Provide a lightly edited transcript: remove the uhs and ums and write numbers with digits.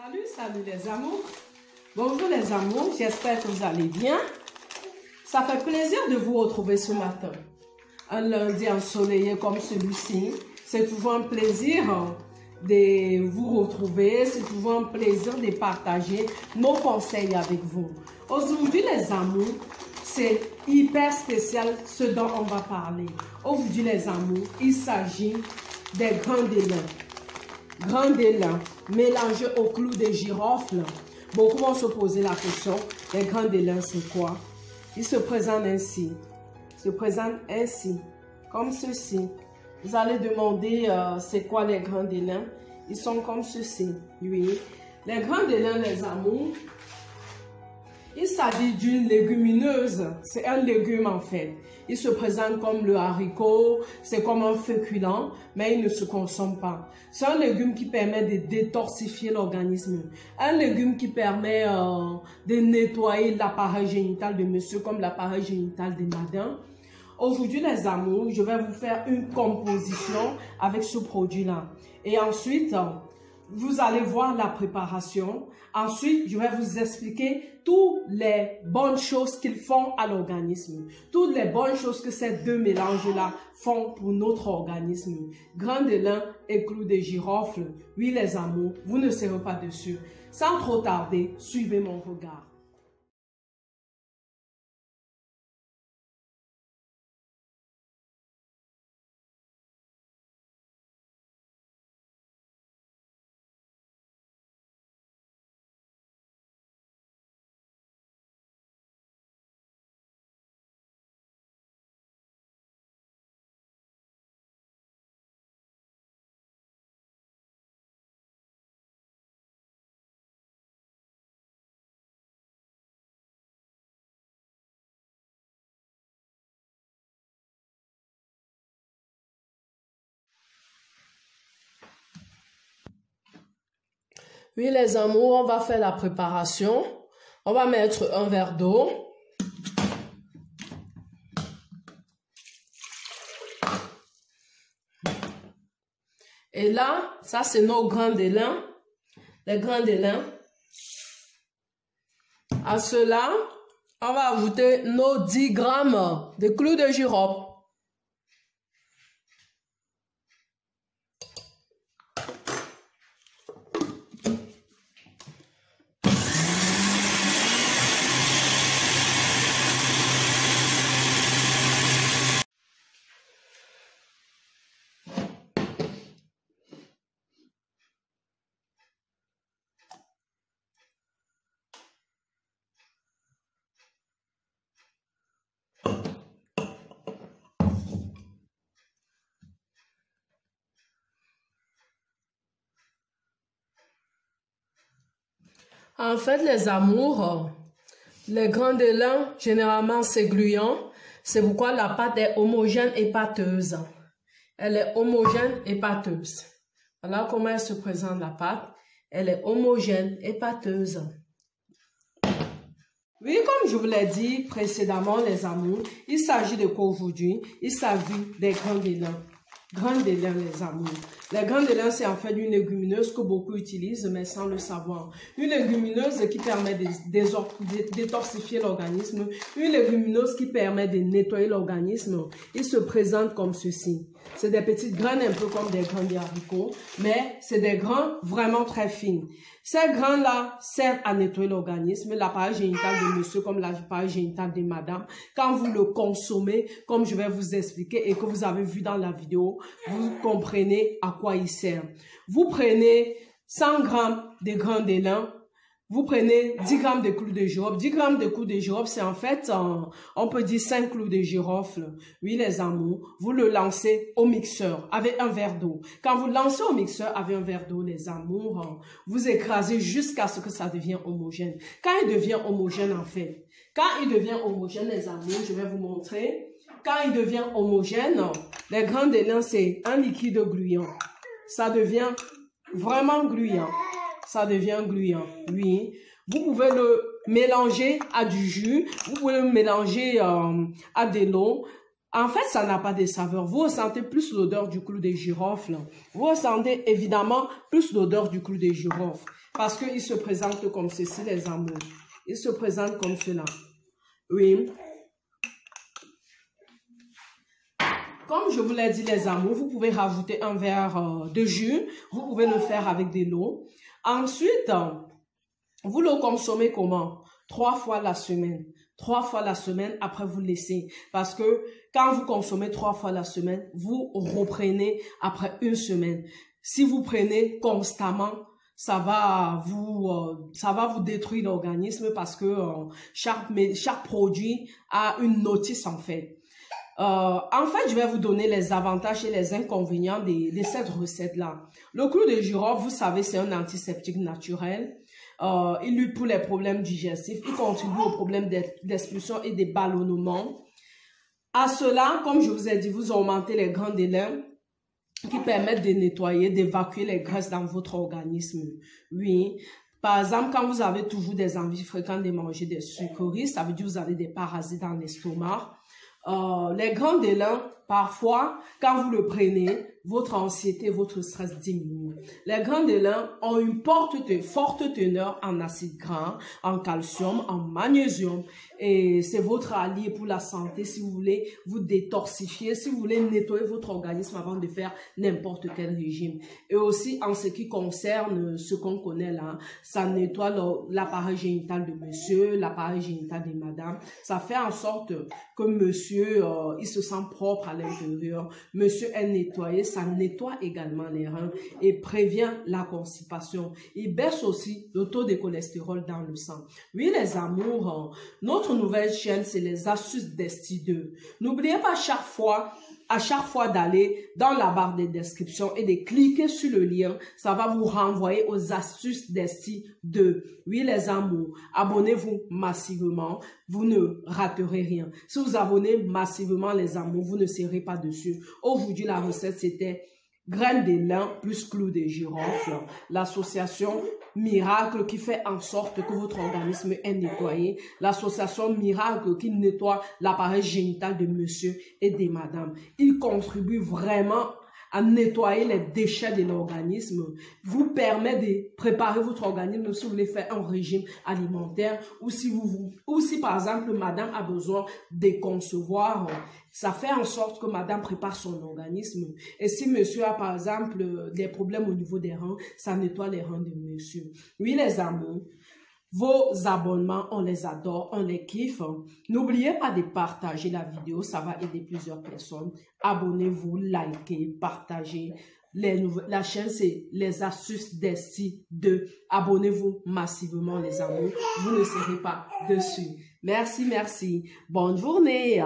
Salut les amours. Bonjour les amours, j'espère que vous allez bien. Ça fait plaisir de vous retrouver ce matin. Un lundi ensoleillé comme celui-ci, c'est toujours un plaisir de vous retrouver, c'est toujours un plaisir de partager nos conseils avec vous. Aujourd'hui les amours, c'est hyper spécial ce dont on va parler. Aujourd'hui les amours, il s'agit des grains d'élan. Grains d'élan mélangés au clou de girofle. Beaucoup vont se poser la question, les grains d'élan c'est quoi? Ils se présentent ainsi. Ils se présentent ainsi, comme ceci. Vous allez demander c'est quoi les grains d'élan? Ils sont comme ceci, oui. Les grains d'élan, les amours, il s'agit d'une légumineuse. C'est un légume en fait. Il se présente comme le haricot, c'est comme un féculent, mais il ne se consomme pas. C'est un légume qui permet de détoxifier l'organisme. Un légume qui permet de nettoyer l'appareil génital de monsieur comme l'appareil génital de madame. Aujourd'hui les amours, je vais vous faire une composition avec ce produit-là. Et ensuite, vous allez voir la préparation. Ensuite, je vais vous expliquer toutes les bonnes choses qu'ils font à l'organisme. Toutes les bonnes choses que ces deux mélanges-là font pour notre organisme. Grains d'élan et clous de girofle. Oui, les amours, vous ne serez pas dessus. Sans trop tarder, suivez mon regard. Oui, les amours, on va faire la préparation. On va mettre un verre d'eau. Et là, ça c'est nos grains d'élan. Les grains d'élan. À cela, on va ajouter nos 10 grammes de clous de girofle. En fait, les amours, les grains d'élan, généralement, c'est gluant. C'est pourquoi la pâte est homogène et pâteuse. Elle est homogène et pâteuse. Voilà comment elle se présente, la pâte. Elle est homogène et pâteuse. Oui, comme je vous l'ai dit précédemment, les amours, il s'agit de quoi aujourd'hui? Il s'agit des grains d'élan. Grains d'élan, les amours. Les grains d'élan, c'est en fait une légumineuse que beaucoup utilisent, mais sans le savoir. Une légumineuse qui permet de détoxifier l'organisme. Une légumineuse qui permet de nettoyer l'organisme. Il se présente comme ceci. C'est des petites graines un peu comme des grains de haricots, mais c'est des grains vraiment très fines. Ces grains-là servent à nettoyer l'organisme, l'appareil génital de monsieur comme l'appareil génital de madame. Quand vous le consommez, comme je vais vous expliquer et que vous avez vu dans la vidéo, vous comprenez à quoi il sert. Vous prenez 100 grammes de grains d'élan, vous prenez 10 grammes de clous de girofle. 10 grammes de clous de girofle, c'est en fait, on peut dire 5 clous de girofle. Oui, les amours, vous le lancez au mixeur avec un verre d'eau. Quand vous lancez au mixeur avec un verre d'eau, les amours, vous écrasez jusqu'à ce que ça devienne homogène. Quand il devient homogène, en fait, quand il devient homogène, les amours, je vais vous montrer. Quand il devient homogène, les grains d'élan, c'est un liquide gluant. Ça devient vraiment gluant. Ça devient gluant, oui. Vous pouvez le mélanger à du jus, vous pouvez le mélanger à de l'eau. En fait, ça n'a pas de saveur. Vous ressentez plus l'odeur du clou de girofle. Vous ressentez évidemment plus l'odeur du clou de girofle. Parce qu'il se présente comme ceci, les amours. Il se présente comme cela. Oui. Comme je vous l'ai dit, les amours, vous pouvez rajouter un verre de jus. Vous pouvez le faire avec de l'eau. Ensuite, vous le consommez comment? 3 fois la semaine. 3 fois la semaine, après vous laissez. Parce que quand vous consommez 3 fois la semaine, vous reprenez après 1 semaine. Si vous prenez constamment, ça va vous détruire l'organisme parce que chaque produit a une notice en fait. En fait, je vais vous donner les avantages et les inconvénients de cette recette-là. Le clou de girofle, vous savez, c'est un antiseptique naturel. Il lutte pour les problèmes digestifs. Il contribue aux problèmes d'expulsion et de ballonnement. À cela, comme je vous ai dit, vous augmentez les grains de lin qui permettent de nettoyer, d'évacuer les graisses dans votre organisme. Oui. Par exemple, quand vous avez toujours des envies fréquentes de manger des sucreries, ça veut dire que vous avez des parasites dans l'estomac. Les grains de lin, parfois, quand vous le prenez, votre anxiété, votre stress diminue. Les grains de lin ont une forte teneur en acides gras, en calcium, en magnésium. Et c'est votre allié pour la santé si vous voulez vous détoxifier, si vous voulez nettoyer votre organisme avant de faire n'importe quel régime. Et aussi, en ce qui concerne ce qu'on connaît là, ça nettoie l'appareil génital de monsieur, l'appareil génital de madame. Ça fait en sorte que monsieur, il se sent propre à l'intérieur. Monsieur est nettoyé, ça nettoie également les reins et prévient la constipation. Il baisse aussi le taux de cholestérol dans le sang. Oui, les amours, notre nouvelle chaîne, c'est les astuces d'Esti 2. N'oubliez pas à chaque fois d'aller dans la barre de description et de cliquer sur le lien. Ça va vous renvoyer aux astuces d'Esti 2. Oui, les amours, abonnez-vous massivement. Vous ne raterez rien. Si vous abonnez massivement, les amours, vous ne serez pas dessus. Aujourd'hui, la recette, c'était graines de lin plus clou de girofle. L'association miracle qui fait en sorte que votre organisme est nettoyé. L'association miracle qui nettoie l'appareil génital de monsieur et de madame. Il contribue vraiment à nettoyer les déchets de l'organisme, vous permet de préparer votre organisme si vous voulez faire un régime alimentaire ou si par exemple madame a besoin de concevoir, ça fait en sorte que madame prépare son organisme. Et si monsieur a par exemple des problèmes au niveau des reins, ça nettoie les reins de monsieur. Oui les amours, vos abonnements, on les adore, on les kiffe. N'oubliez pas de partager la vidéo, ça va aider plusieurs personnes. Abonnez-vous, likez, partagez. La chaîne, c'est les astuces d'Esti 2. Abonnez-vous massivement, les amours. Vous ne serez pas dessus. Merci, merci. Bonne journée.